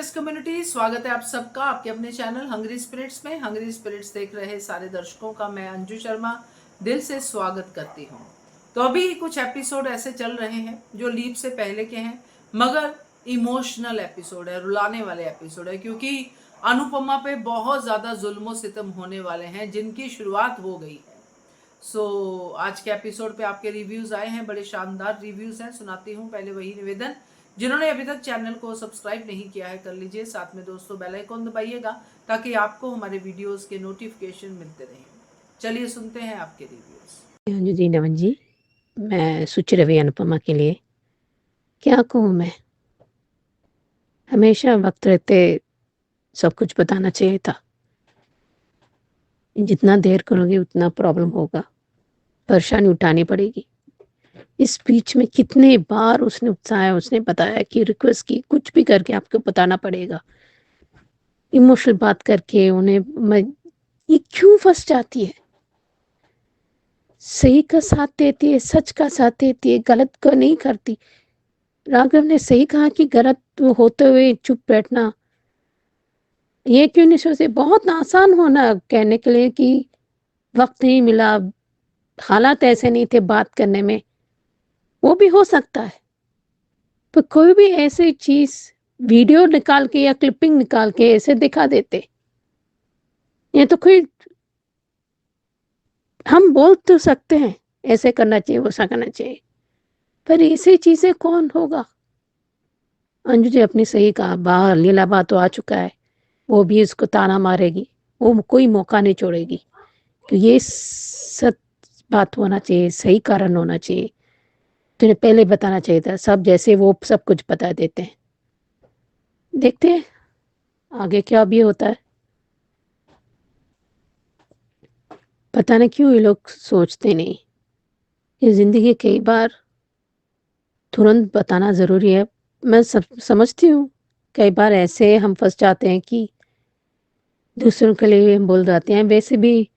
X community, स्वागत है आप सबका आपके अपने चैनल हंग्री स्पिरिट्स में। हंग्री स्पिरिट्स देख रहे सारे दर्शकों का मैं अंजू शर्मा दिल से स्वागत करती हूँ। तो अभी कुछ एपिसोड ऐसे चल रहे हैं जो लीप से पहले के हैं, मगर इमोशनल एपिसोड है, रुलाने वाले एपिसोड है, क्योंकि अनुपमा पे बहुत ज्यादा जुल्म सितम होने वाले हैं जिनकी शुरुआत हो गई है। आज के एपिसोड पे आपके रिव्यूज आए हैं, बड़े शानदार रिव्यूज हैं, सुनाती हूँ। पहले वही निवेदन, जिन्होंने अभी तक चैनल को सब्सक्राइब नहीं किया है कर लीजिए, साथ में दोस्तों बेल आइकन दबाइएगा ताकि आपको हमारे वीडियोस के नोटिफिकेशन मिलते रहें। चलिए सुनते हैं आपके रिव्यूज। अंजू जी, नमन जी, मैं सोच रही अनुपमा के लिए क्या कहूँ। मैं हमेशा वक्त रहते सब कुछ बताना चाहिए था। जितना देर करोगे उतना प्रॉब्लम होगा, परेशानी उठानी पड़ेगी। इस बीच में कितने बार उसने उकसाया, उसने बताया कि रिक्वेस्ट की, कुछ भी करके आपको बताना पड़ेगा, इमोशनल बात करके उन्हें। ये क्यों फंस जाती है? सही का साथ देती है, सच का साथ देती है, गलत को नहीं करती। राघव ने सही कहा कि गलत होते हुए चुप बैठना, ये क्यों नहीं सोचते? बहुत आसान होना कहने के लिए कि वक्त नहीं मिला, हालात ऐसे नहीं थे बात करने में, वो भी हो सकता है। पर कोई भी ऐसी चीज वीडियो निकाल के या क्लिपिंग निकाल के ऐसे दिखा देते, ये तो कोई, हम बोल तो सकते हैं ऐसे करना चाहिए, वैसा करना चाहिए, पर ऐसी चीजें कौन होगा? अंजू जी अपनी सही कहा, बाहर लीलाबा तो आ चुका है, वो भी इसको ताना मारेगी, वो कोई मौका नहीं छोड़ेगी कि ये सच बात होना चाहिए, सही कारण होना चाहिए। तुझे पहले बताना चाहिए था। सब जैसे वो सब कुछ बता देते हैं। देखते हैं आगे क्या भी होता है। पता नहीं क्यों ये लोग सोचते नहीं कि जिंदगी कई बार तुरंत बताना जरूरी है। मैं समझती हूँ कई बार ऐसे हम फंस जाते हैं कि दूसरों के लिए हम बोल जाते हैं, वैसे भी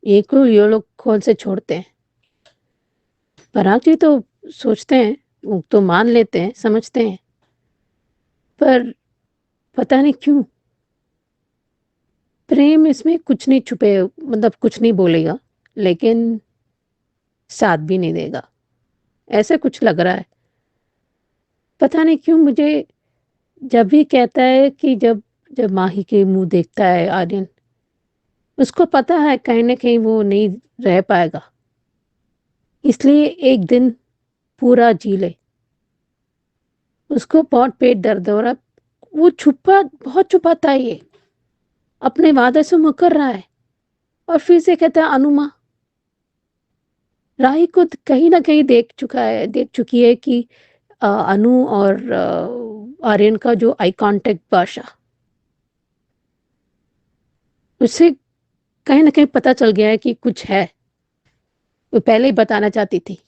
एक ये लोग कौन से छोड़ते हैं। पराग जी तो सोचते हैं, वो तो मान लेते हैं, समझते हैं, पर पता नहीं क्यों प्रेम इसमें कुछ नहीं छुपे, मतलब कुछ नहीं बोलेगा लेकिन साथ भी नहीं देगा, ऐसा कुछ लग रहा है। पता नहीं क्यों मुझे जब भी कहता है कि जब जब माही के मुंह देखता है आर्यन, उसको पता है कहीं ना कहीं वो नहीं रह पाएगा, इसलिए एक दिन पूरा जी ले। उसको बहुत पेट दर्द हो रहा, वो बहुत छुपाता है, ये अपने वादे से मुकर रहा है। और फिर से कहता है अनुमा, राही को कहीं ना कहीं देख चुकी है कि अनु और आर्यन का जो आई कांटेक्ट भाषा, उससे कहीं ना कहीं पता चल गया है कि कुछ है। वो पहले ही बताना चाहती थी।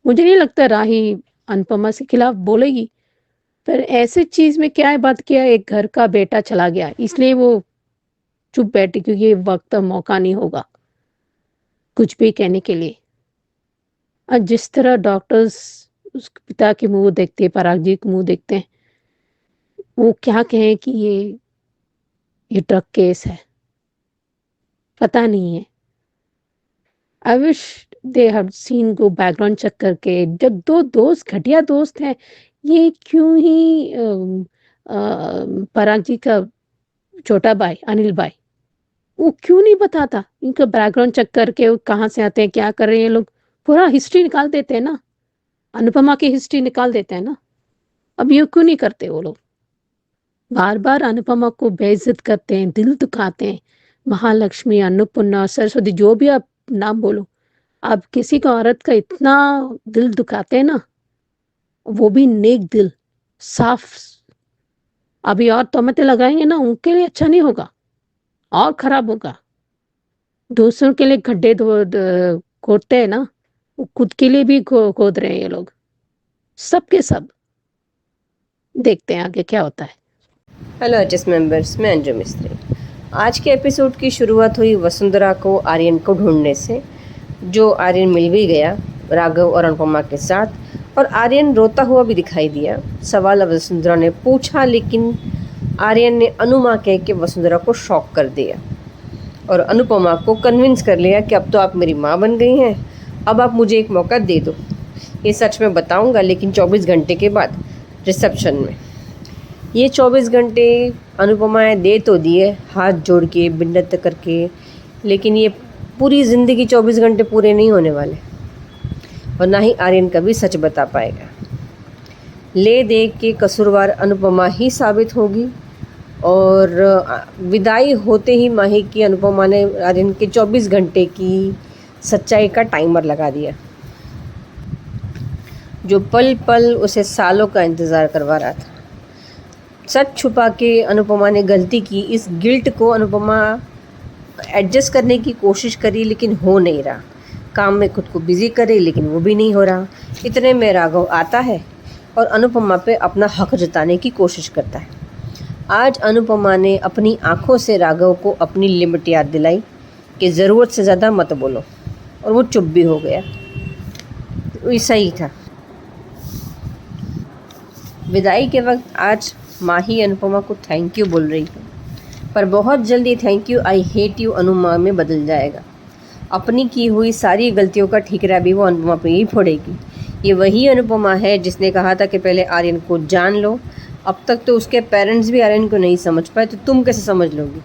मुझे नहीं लगता राही अनुपमा के खिलाफ बोलेगी, पर ऐसे चीज में क्या है, बात किया, एक घर का बेटा चला गया इसलिए वो चुप बैठी, क्योंकि ये वक्त मौका नहीं होगा कुछ भी कहने के लिए। और जिस तरह डॉक्टर्स उस पिता के मुंह देखते हैं, पराग जी के मुंह देखते हैं, वो क्या कहें कि ये ड्रग केस है, पता नहीं है। I wish they have seen go background check करके। जब दो दोस्त, घटिया दोस्त हैं, ये क्यों ही पराग जी का छोटा भाई अनिल भाई, वो क्यों नहीं बताता इनका बैकग्राउंड चेक करके, वो कहाँ से आते हैं, क्या कर रहे हैं ये लोग, पूरा हिस्ट्री निकाल देते हैं ना, अनुपमा की हिस्ट्री निकाल देते हैं ना। अब ये क्यों नहीं करते वो लोग? बार बार अनुपमा को बेइज्जत करते हैं, दिल दुखाते हैं। महालक्ष्मी, अन्नपूर्णा, सरस्वती, जो भी आप नाम बोलो, आप किसी का औरत का इतना दिल दुखाते हैं ना, वो भी नेक दिल, साफ। अभी और तोहमतें लगाएंगे ना, उनके लिए अच्छा नहीं होगा, और खराब होगा। दूसरों के लिए गड्ढे खोदते हैं ना, वो खुद के लिए भी खोद रहे हैं ये लोग, सबके सब। देखते हैं आगे क्या होता है। हेलो एचएस मेंबर्स, मैं अंजू मिस्त्री। आज के एपिसोड की शुरुआत हुई वसुंधरा को आर्यन को ढूंढने से, जो आर्यन मिल भी गया राघव और अनुपमा के साथ, और आर्यन रोता हुआ भी दिखाई दिया। सवाल वसुंधरा ने पूछा, लेकिन आर्यन ने अनुमा कह के वसुंधरा को शॉक कर दिया और अनुपमा को कन्विंस कर लिया कि अब तो आप मेरी माँ बन गई हैं, अब आप मुझे एक मौका दे दो। ये सच में बताऊंगा, लेकिन 24 घंटे के बाद रिसेप्शन में। ये 24 घंटे अनुपमाएँ दे तो दिए, हाथ जोड़ के बिन्नत करके, लेकिन ये पूरी ज़िंदगी 24 घंटे पूरे नहीं होने वाले और ना ही आर्यन कभी सच बता पाएगा। ले दे के कसूरवार अनुपमा ही साबित होगी और विदाई होते ही माही की अनुपमा ने आर्यन के 24 घंटे की सच्चाई का टाइमर लगा दिया, जो पल पल उसे सालों का इंतज़ार करवा रहा था। सच छुपा के अनुपमा ने गलती की। इस गिल्ट को अनुपमा एडजस्ट करने की कोशिश करी, लेकिन हो नहीं रहा। काम में खुद को बिज़ी करे, लेकिन वो भी नहीं हो रहा। इतने में राघव आता है और अनुपमा पे अपना हक जताने की कोशिश करता है। आज अनुपमा ने अपनी आंखों से राघव को अपनी लिमिट याद दिलाई कि ज़रूरत से ज़्यादा मत बोलो, और वो चुप भी हो गया। ऐसा ही था। विदाई के वक्त आज माही अनुपमा को थैंक यू बोल रही है, पर बहुत जल्दी thank you I hate you Anupama में बदल जाएगा। अपनी की हुई सारी गलतियों का ठीकरा भी वो अनुपमा पे ही फोड़ेगी। ये वही अनुपमा है जिसने कहा था कि पहले आर्यन को जान लो। अब तक तो उसके पेरेंट्स भी आर्यन को नहीं समझ पाए, तो तुम कैसे समझ लोगी।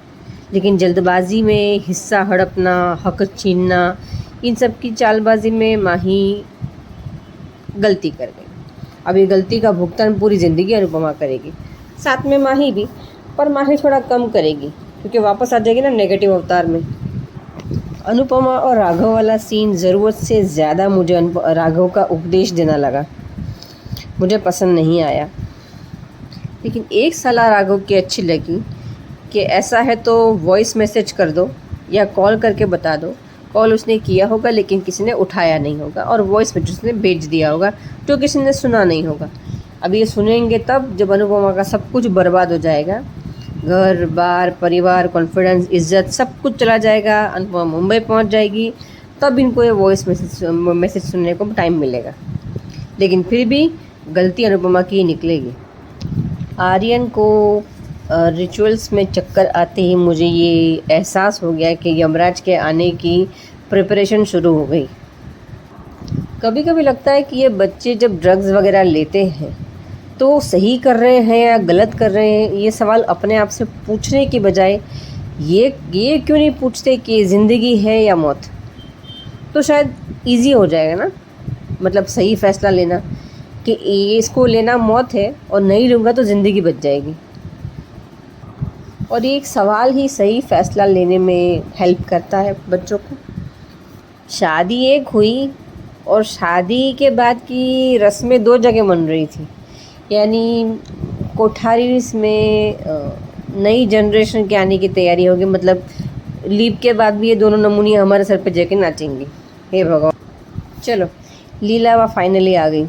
लेकिन जल्दबाजी में हिस्सा हड़पना, हक छीनना, इन सब की चालबाजी में माही गलती कर गई। अब ये गलती का भुगतान पूरी ज़िंदगी अनुपमा करेगी, साथ में माही भी, पर माही थोड़ा कम करेगी क्योंकि वापस आ जाएगी ना नेगेटिव अवतार में। अनुपमा और राघव वाला सीन ज़रूरत से ज़्यादा मुझे राघव का उपदेश देना लगा, मुझे पसंद नहीं आया। लेकिन एक सलाह राघव की अच्छी लगी कि ऐसा है तो वॉइस मैसेज कर दो या कॉल करके बता दो। कॉल उसने किया होगा लेकिन किसी ने उठाया नहीं होगा, और वॉइस मैसेज उसने भेज दिया होगा जो किसी ने सुना नहीं होगा। अब ये सुनेंगे तब जब अनुपमा का सब कुछ बर्बाद हो जाएगा, घर बार परिवार कॉन्फिडेंस इज्जत सब कुछ चला जाएगा, अनुपमा मुंबई पहुंच जाएगी, तब इनको ये वॉइस मैसेज सुनने को टाइम मिलेगा। लेकिन फिर भी गलती अनुपमा की ही निकलेगी। आर्यन को रिचुअल्स में चक्कर आते ही मुझे ये एहसास हो गया कि यमराज के आने की प्रिपरेशन शुरू हो गई। कभी कभी लगता है कि ये बच्चे जब ड्रग्स वगैरह लेते हैं तो सही कर रहे हैं या गलत कर रहे हैं, ये सवाल अपने आप से पूछने की बजाय ये क्यों नहीं पूछते कि ज़िंदगी है या मौत, तो शायद इजी हो जाएगा ना, मतलब सही फ़ैसला लेना कि ये इसको लेना मौत है और नहीं लूँगा तो ज़िंदगी बच जाएगी। और ये एक सवाल ही सही फ़ैसला लेने में हेल्प करता है बच्चों को। शादी एक हुई और शादी के बाद की रस्में दो जगह बन रही थी, यानी कोठारीस में नई जनरेशन के आने की तैयारी होगी, मतलब लीप के बाद भी ये दोनों नमूनियाँ हमारे सर पे जाके नाचेंगी। हे भगवान। चलो, लीलावा फाइनली आ गई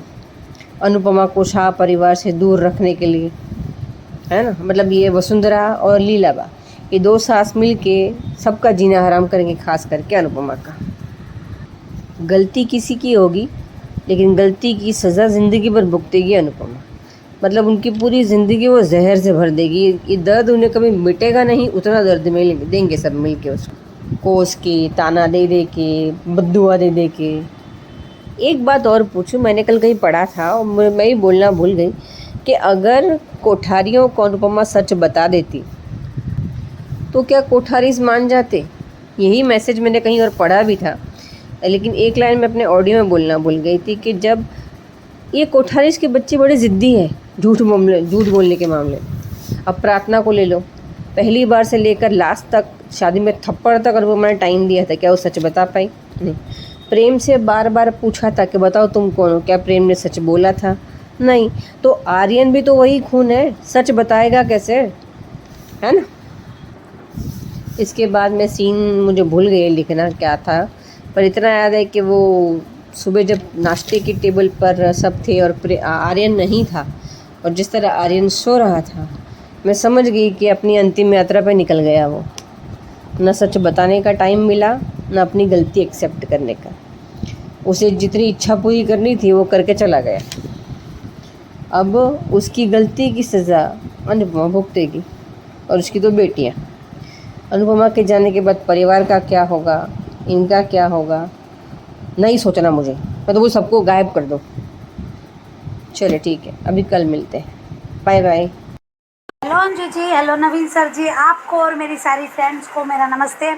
अनुपमा को शाह परिवार से दूर रखने के लिए, है ना। मतलब ये वसुंधरा और लीलाबा, ये दो सास मिल के सबका जीना हराम करेंगे, खास करके अनुपमा का। गलती किसी की होगी लेकिन गलती की सज़ा ज़िंदगी भर भुगतेगी अनुपमा। मतलब उनकी पूरी ज़िंदगी वो जहर से भर देगी। ये दर्द उन्हें कभी मिटेगा नहीं, उतना दर्द में देंगे सब मिल के उसको, कोस के, ताना दे दे के, बद्दुआ दे दे के। एक बात और पूछूं, मैंने कल कहीं पढ़ा था और मैं ही बोलना भूल गई कि अगर कोठारियों को अनुपमा सच बता देती तो क्या कोठारीस मान जाते। यही मैसेज मैंने कहीं और पढ़ा भी था, लेकिन एक लाइन में अपने ऑडियो में बोलना भूल गई थी कि जब ये कोठारीस के बच्चे बड़े ज़िद्दी हैं झूठ बोलने के मामले। अब प्रार्थना को ले लो, पहली बार से लेकर लास्ट तक, शादी में थप्पड़ तक अनुपमा ने टाइम दिया था, क्या वो सच बता पाई? नहीं। प्रेम से बार बार पूछा था कि बताओ तुम कौन हो, क्या प्रेम ने सच बोला था? नहीं। तो आर्यन भी तो वही खून है, सच बताएगा कैसे, है ना। इसके बाद में सीन मुझे भूल गई लिखना क्या था, पर इतना याद है कि वो सुबह जब नाश्ते की टेबल पर सब थे और आर्यन नहीं था, और जिस तरह आर्यन सो रहा था, मैं समझ गई कि अपनी अंतिम यात्रा पर निकल गया वो। न सच बताने का टाइम मिला, न अपनी गलती एक्सेप्ट करने का। उसे जितनी इच्छा पूरी करनी थी वो करके चला गया। अब उसकी गलती की सज़ा अनुपमा भुगतेगी। और उसकी 2 बेटियाँ। अनुपमा के जाने के बाद परिवार का क्या होगा, इनका क्या होगा, नहीं सोचना मुझे। मैं तो वो सबको गायब कर दो। चलिए ठीक है, अभी कल मिलते हैं। Bye bye. Hello Anju ji, hello Naveen sir ji, आपको और मेरी सारी फ्रेंड्स को मेरा नमस्ते।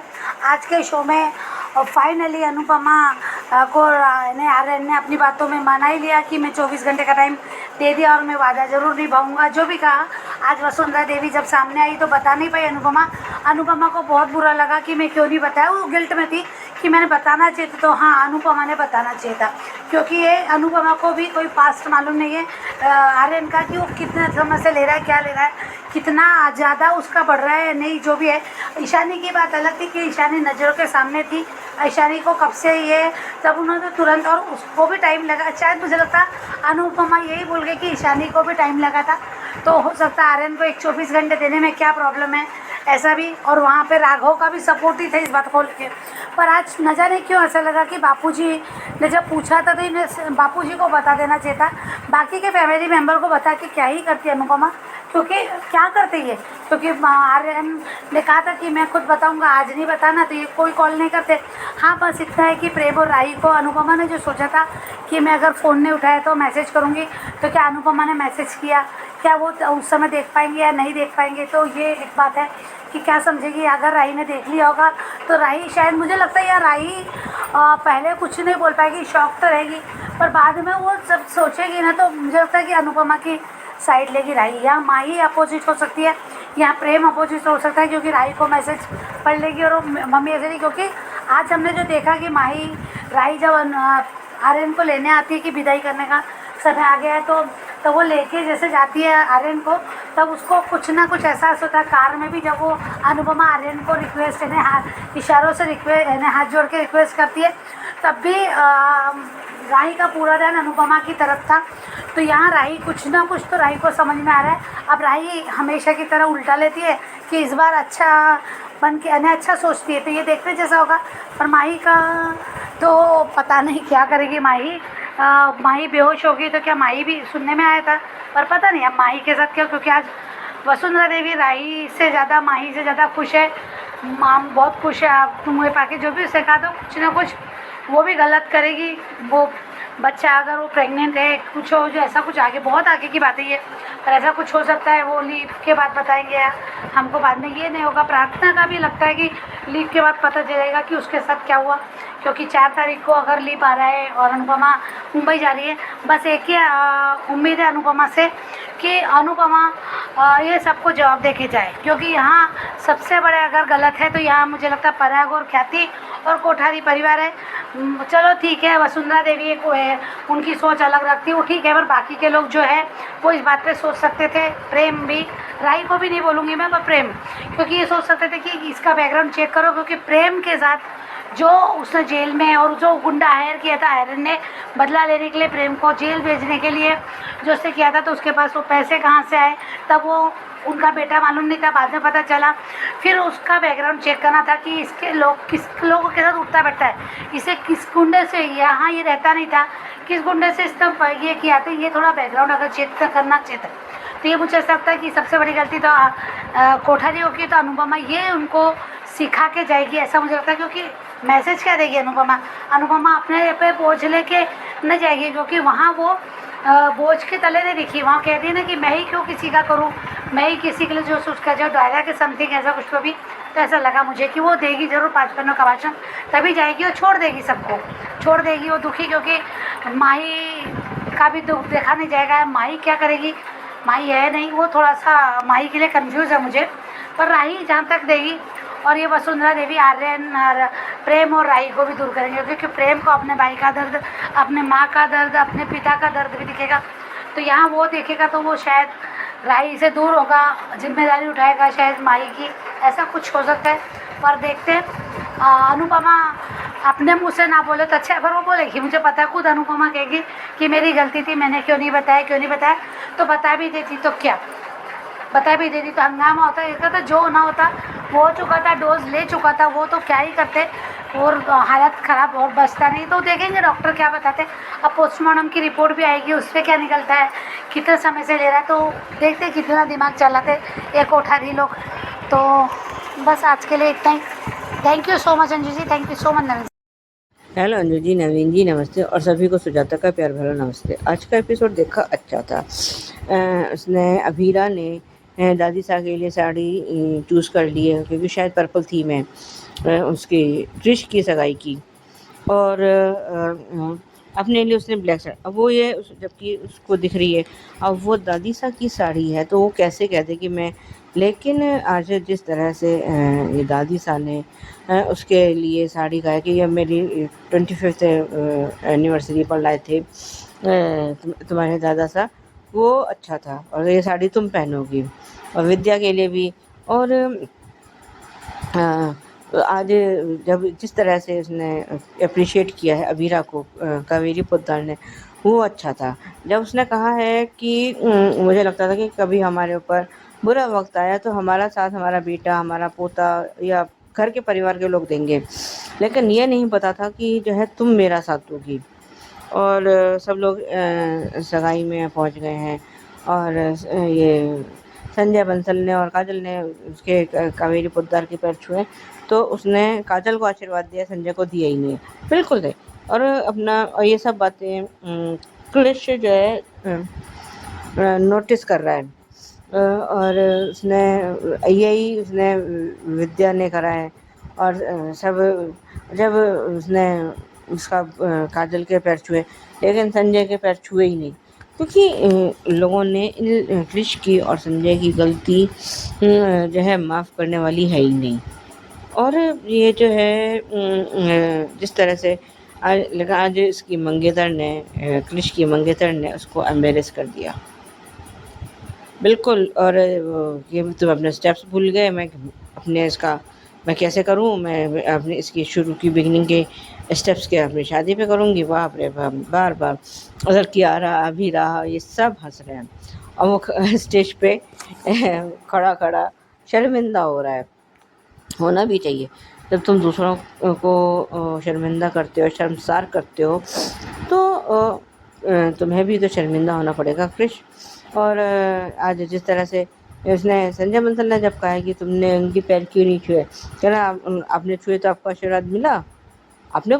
आज के शो में फाइनली अनुपमा को आर्यन ने अपनी बातों में माना ही लिया कि मैं 24 घंटे का टाइम दे दिया और मैं वादा ज़रूर निभाऊंगा। जो भी कहा, आज वसुंधरा देवी जब सामने आई तो बता नहीं पाई अनुपमा को बहुत बुरा लगा कि मैं क्यों नहीं बताया। वो गिल्ट में थी कि मैंने बताना चाहिए था। तो हाँ, अनुपमा ने बताना चाहिए था, क्योंकि ये अनुपमा को भी कोई पास्ट मालूम नहीं है आर्यन का, कि वो कितने समय से ले रहा है, क्या ले रहा है, कितना ज़्यादा उसका बढ़ रहा है नहीं। जो भी है, ईशानी की बात अलग थी कि ईशानी नज़रों के सामने थी। ईशानी को कब से ये, तब उन्होंने तुरंत, और उसको भी टाइम लगा। शायद मुझे लगता अनुपमा यही बोल गई कि ईशानी को भी टाइम लगा था। तो हो सकता है आर्यन को एक 24 घंटे देने में क्या प्रॉब्लम है, ऐसा भी। और वहाँ पे राघव का भी सपोर्ट ही था इस बात को लेके। पर आज न जाने क्यों ऐसा लगा कि बापूजी ने जब पूछा था तो इन्हें बापूजी को बता देना चाहिए था। बाकी के फैमिली मेम्बर को बता के क्या ही करती अनुपमा, क्योंकि क्या करते ये, क्योंकि आर्यन ने कहा था कि मैं खुद बताऊंगा, आज नहीं बताना, तो ये कोई कॉल नहीं करते। हाँ, बस इतना है कि प्रेम और राही को अनुपमा ने जो सोचा था कि मैं अगर फ़ोन नहीं उठाया तो मैसेज करूँगी, तो क्या अनुपमा ने मैसेज किया, क्या वो उस समय देख पाएंगे या नहीं देख पाएंगे। तो ये एक बात है कि क्या समझेगी। अगर राही ने देख लिया होगा तो राही, शायद मुझे लगता है यार, राही पहले कुछ नहीं बोल पाएगी, शौक तो रहेगी, पर बाद में वो जब सोचेगी ना, तो मुझे लगता है कि अनुपमा की साइड लेगी राही। यहाँ माही अपोजिट हो सकती है, यहाँ प्रेम अपोजिट हो सकता है, क्योंकि राही को मैसेज पढ़ लेगी और मम्मी ऐसे नहीं। क्योंकि आज हमने जो देखा कि राही जब आर्यन को लेने आती है कि विदाई करने का समय आ गया है, तो वो लेके जैसे जाती है आर्यन को, तब उसको कुछ ना कुछ एहसास होता है। कार में भी जब वो अनुपमा आर्यन को रिक्वेस्ट इशारों से हाथ जोड़ के रिक्वेस्ट करती है, तब भी राही का पूरा ध्यान अनुपमा की तरफ था। तो यहाँ राही कुछ ना कुछ तो राही को समझ में आ रहा है। अब राही हमेशा की तरह उल्टा लेती है कि इस बार अच्छा बन के अच्छा सोचती है, तो ये देखते जैसा होगा। पर माही का तो पता नहीं क्या करेगी माही बेहोश होगी तो क्या, माही भी सुनने में आया था, पर पता नहीं अब माही के साथ क्या। क्योंकि आज वसुंधरा देवी राही से ज़्यादा, माही से ज़्यादा खुश है। माम बहुत खुश है आप मुँह पाके, जो भी उसे कहा दो कुछ ना कुछ वो भी गलत करेगी। वो बच्चा अगर वो प्रेग्नेंट है, कुछ हो, जो ऐसा कुछ आगे, बहुत आगे की बात है ये, पर ऐसा कुछ हो सकता है, वो लीव के बाद बताएंगे हमको। बाद में ये नहीं होगा। प्रार्थना का भी लगता है कि लीव के बाद पता चलेगा कि उसके साथ क्या हुआ, क्योंकि 4 तारीख को अगर लीव आ रहा है और अनुपमा मुंबई जा रही है। बस एक ही उम्मीद है अनुपमा से कि अनुपमा ये सबको जवाब दे के जाए, क्योंकि यहाँ सबसे बड़े अगर गलत है तो यहाँ मुझे लगता है पराग और ख्याति और कोठारी परिवार है। चलो ठीक है, वसुंधरा देवी को है, उनकी सोच अलग रखती है, वो ठीक है, पर बाकी के लोग जो है वो इस बात पे सोच सकते थे। प्रेम भी, राही को भी नहीं बोलूँगी मैं, पर प्रेम, क्योंकि ये सोच सकते थे कि इसका बैकग्राउंड चेक करो, क्योंकि प्रेम के साथ जो उसने जेल में, और जो गुंडा हायर किया था आर्यन ने बदला लेने के लिए, प्रेम को जेल भेजने के लिए जो उसने किया था, तो उसके पास वो पैसे कहाँ से आए, तब वो उनका बेटा मालूम नहीं था, बाद में पता चला। फिर उसका बैकग्राउंड चेक करना था कि इसके लोग किस लोगों के साथ उठता बैठता है, इसे किस गुंडे से, यहाँ ये रहता नहीं था, किस गुंडे से इसने ये किया था। ये थोड़ा बैकग्राउंड अगर चेक करना चाहिए था। तो ये मुझे ऐसा लगता है कि सबसे बड़ी गलती तो कोठारी होगी, तो अनुपमा ये उनको सिखा के जाएगी, ऐसा मुझे लगता है। क्योंकि मैसेज क्या देगी अनुपमा अपने पे बोझ लेके न जाएगी, क्योंकि वहाँ वो बोझ के तले नहीं दिखी। वहाँ कहती है ना कि मैं ही क्यों किसी का करूँ, मैं ही किसी के लिए जो उसका जो दायरा के समथिंग ऐसा कुछ। तो भी तो ऐसा लगा मुझे कि वो देगी ज़रूर 5 पन्नों का भाषण, तभी जाएगी और छोड़ देगी, सबको छोड़ देगी वो दुखी। क्योंकि माही का भी दुख देखा नहीं जाएगा। माही क्या करेगी, माही है नहीं, वो थोड़ा सा माही के लिए कंफ्यूज है मुझे। पर राही जहाँ तक देगी, और ये वसुंधरा देवी आर्यन और प्रेम और राही को भी दूर करेंगे, क्योंकि प्रेम को अपने भाई का दर्द, अपने माँ का दर्द, अपने पिता का दर्द भी दिखेगा। तो यहाँ वो देखेगा तो वो शायद राही से दूर होगा, जिम्मेदारी उठाएगा शायद माही की, ऐसा कुछ हो सकता है। पर देखते हैं, अनुपमा अपने मुँह से ना बोले तो अच्छा है, पर वो बोलेगी, मुझे पता है, खुद अनुपमा कहेगी कि मेरी गलती थी, मैंने क्यों नहीं बताया। तो बता भी देती तो क्या, बता भी देती तो हंगामा होता है। तो जो होना होता वो हो चुका था, डोज ले चुका था, वो तो क्या ही करते, और हालत ख़राब और बचता नहीं। तो देखेंगे डॉक्टर क्या बताते। अब पोस्टमार्टम की रिपोर्ट भी आएगी, उस पर क्या निकलता है, कितने समय से ले रहा है, तो देखते कितना दिमाग चलाते ये कोठारी लोग। तो बस आज के लिए इतना ही। Thank you so much Anju ji, thank you so much Naveen. Hello Anju ji, Naveen ji नमस्ते, और सभी को सुजाता का प्यार भरा नमस्ते। आज का एपिसोड देखा अच्छा था। उसने अभीरा ने दादी सा के लिए साड़ी चूज़ कर ली है क्योंकि शायद पर्पल थीम है उसकी ट्रिश की सगाई की, और अपने लिए उसने ब्लैक साड़ी। अब वो ये जबकि उसको दिख रही है, अब वो दादी सा की साड़ी है तो वो कैसे कहते कि मैं, लेकिन आज जिस तरह से ये दादी सा ने उसके लिए साड़ी का है कि ये मेरी 25th एनिवर्सरी पर लाए थे तुम्हारे दादा सा, वो अच्छा था, और ये साड़ी तुम पहनोगी, और विद्या के लिए भी। और आज जब जिस तरह से उसने अप्रिशिएट किया है अबीरा को कावेरी पोद्दार ने, वो अच्छा था। जब उसने कहा है कि मुझे लगता था कि कभी हमारे ऊपर बुरा वक्त आया तो हमारा साथ हमारा बेटा, हमारा पोता या घर के परिवार के लोग देंगे, लेकिन ये नहीं पता था कि जो है तुम मेरा साथ दोगी। और सब लोग सगाई में पहुंच गए हैं, और ये संजय बंसल ने और काजल ने उसके कावेरी पोद्दार के पैर छुए, तो उसने काजल को आशीर्वाद दिया, संजय को दिया ही नहीं, बिल्कुल दे। और अपना, और ये सब बातें क्लिश जो है नोटिस कर रहा है, और उसने यही उसने विद्या ने करा है। और सब जब उसने उसका काजल के पैर छुए, लेकिन संजय के पैर छुए ही नहीं, क्योंकि लोगों ने क्रिश की और संजय की गलती जो है माफ़ करने वाली है ही नहीं। और ये जो है जिस तरह से आज इसकी मंगेतर ने क्रिश की मंगेतर ने उसको एम्बेरस कर दिया, बिल्कुल। और ये तुम अपने स्टेप्स भूल गए, मैं अपने इसका मैं कैसे करूं, मैं अपनी इसकी शुरू की बिगनिंग के स्टेप्स के अपनी शादी पे करूंगी। बाप रे बाप, बार बार उधर कियारा अभी रहा, ये सब हंस रहे हैं, और वो स्टेज पे खड़ा शर्मिंदा हो रहा है। होना भी चाहिए, जब तुम दूसरों को शर्मिंदा करते हो, शर्मसार करते हो, तो तुम्हें भी तो शर्मिंदा होना पड़ेगा क्रिश। और आज जिस तरह से उसने संजय बंसल ने जब कहा है कि तुमने उनकी पैर क्यों नहीं छुए, कह रहा आपने छुए तो आपको आशीर्वाद मिला, आपको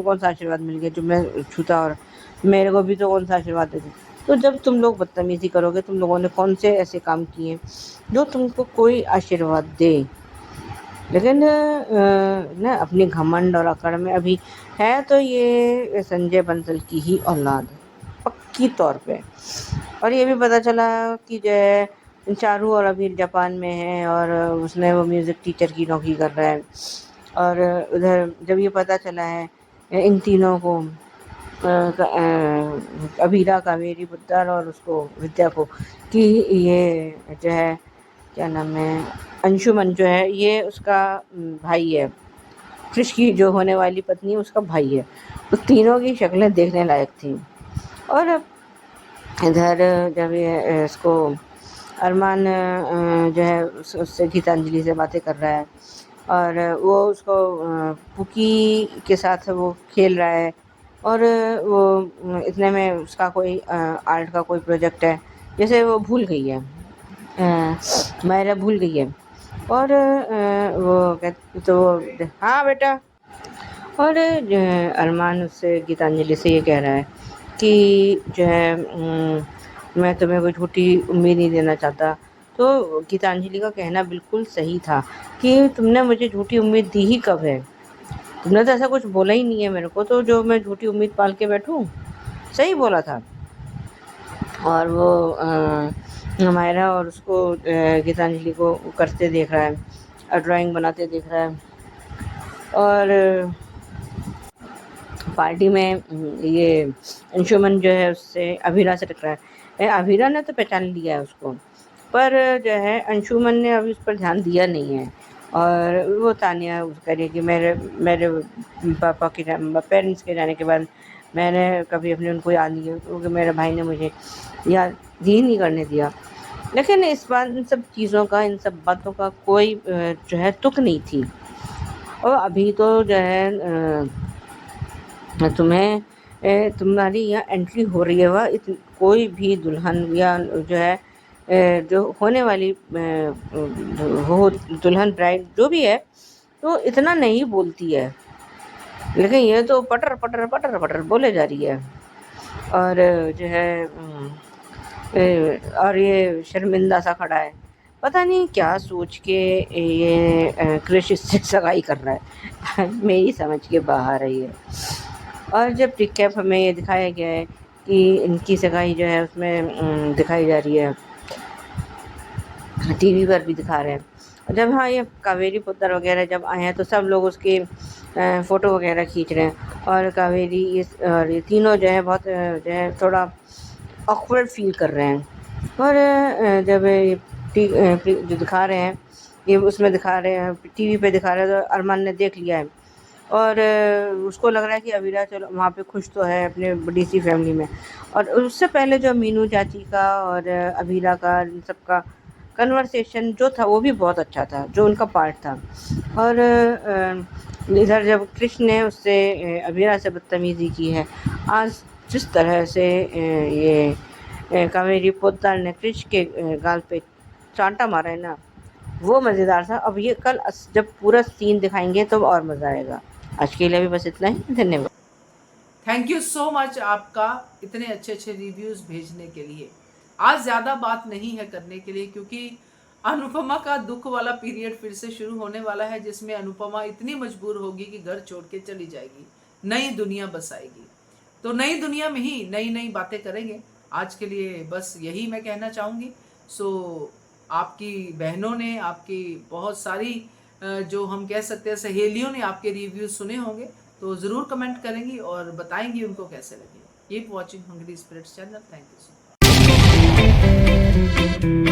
कौन सा आशीर्वाद मिल गया जो मैं छूता, और मेरे को भी तो कौन सा आशीर्वाद देते। तो जब तुम लोग बदतमीज़ी करोगे, तुम लोगों ने कौन से ऐसे काम किए जो तुमको कोई आशीर्वाद दे, लेकिन ना अपनी घमंड और अकड़ में अभी है तो ये संजय बंसल की ही औलाद है पक्की तौर पे। और ये भी पता चला कि जो है चारू और अभी जापान में है, और उसने वो म्यूज़िक टीचर की नौकरी कर रहा है। और उधर जब ये पता चला है इन तीनों को, अबीरा, कावेरी पोद्दार और उसको विद्या को, कि ये जो है क्या नाम है, अंशुमन जो है ये उसका भाई है, क्रिश की जो होने वाली पत्नी है उसका भाई है। तो तीनों की शक्लें देखने लायक थी। और इधर जब ये इसको अरमान जो है उससे गीतांजलि से बातें कर रहा है, और वो उसको पुकी के साथ वो खेल रहा है, और वो इतने में उसका कोई आर्ट का कोई प्रोजेक्ट है, जैसे वो भूल गई है, मायरा भूल गई है, और वो तो हाँ बेटा। और अरमान उससे गीतांजलि से ये कह रहा है कि जो है मैं तुम्हें कोई झूठी उम्मीद नहीं देना चाहता। तो गीतांजलि का कहना बिल्कुल सही था कि तुमने मुझे झूठी उम्मीद दी ही कब है, तुमने तो ऐसा कुछ बोला ही नहीं है मेरे को, तो जो मैं झूठी उम्मीद पाल के बैठूं, सही बोला था। और वो मायरा और उसको गीतांजलि को करते देख रहा है, और ड्राइंग बनाते देख रहा है। और पार्टी में ये अंशुमन जो है उससे अभीरा से टकरा है। अभीरा ने तो पहचान लिया है उसको, पर जो है अंशुमन ने अभी उस पर ध्यान दिया नहीं है। और वो तानिया कह रही है कि मेरे पापा के पेरेंट्स के जाने के बाद मैंने कभी अपने उनको याद नहीं किया, क्योंकि मेरे भाई ने मुझे याद ही नहीं करने दिया। लेकिन इस बार इन सब चीज़ों का, इन सब बातों का कोई जो है तुक नहीं थी। और अभी तो जो है तुम्हारी यहाँ एंट्री हो रही है, वह कोई भी दुल्हन या जो है जो होने वाली हो दुल्हन ब्राइड जो भी है तो इतना नहीं बोलती है, लेकिन ये तो पटर पटर पटर पटर बोले जा रही है। और जो है और ये शर्मिंदा सा खड़ा है, पता नहीं क्या सोच के ये क्रिश इससे सगाई कर रहा है मेरी समझ के बाहर है ये। और जब रिकैप हमें ये दिखाया गया है कि इनकी सगाई जो है उसमें दिखाई जा रही है, टीवी पर भी दिखा रहे हैं। और जब हाँ ये कावेरी पुत्र वगैरह जब आए हैं तो सब लोग उसके फ़ोटो वगैरह खींच रहे हैं। और कावेरी ये तीनों जो है बहुत जो है थोड़ा ऑकवर्ड फील कर रहे हैं। और जब ये जो दिखा रहे हैं ये उसमें दिखा रहे हैं, टीवी पे दिखा रहे हैं, तो अरमान ने देख लिया है और उसको लग रहा है कि अबीरा चलो वहाँ पे खुश तो है अपने बड़ी सी फैमिली में। और उससे पहले जो मीनू चाची का और अबीरा का इन सब का कन्वर्सेशन जो था वो भी बहुत अच्छा था, जो उनका पार्ट था। और इधर जब कृष्ण ने उससे अबीरा से बदतमीज़ी की है, आज जिस तरह से ये कावेरी पोद्दार ने कृष्ण के गाल पे चांटा मारा है ना, वो मज़ेदार था। अब ये कल जब पूरा सीन दिखाएंगे तो और मज़ा आएगा। आज के लिए भी बस इतना ही, धन्यवाद। थैंक यू सो मच आपका इतने अच्छे अच्छे रिव्यूज भेजने के लिए। आज ज्यादा बात नहीं है करने के लिए, क्योंकि अनुपमा का दुख वाला पीरियड फिर से शुरू होने वाला है, जिसमें अनुपमा इतनी मजबूर होगी कि घर छोड़ के चली जाएगी, नई दुनिया बसाएगी। तो नई दुनिया में ही नई नई बातें करेंगे। आज के लिए बस यही मैं कहना चाहूंगी। सो आपकी बहनों ने, आपकी बहुत सारी जो हम कह सकते हैं सहेलियों ने आपके रिव्यूज सुने होंगे, तो ज़रूर कमेंट करेंगी और बताएंगी उनको कैसे लगे। Keep watching hungry spirits channel. Thank you so much.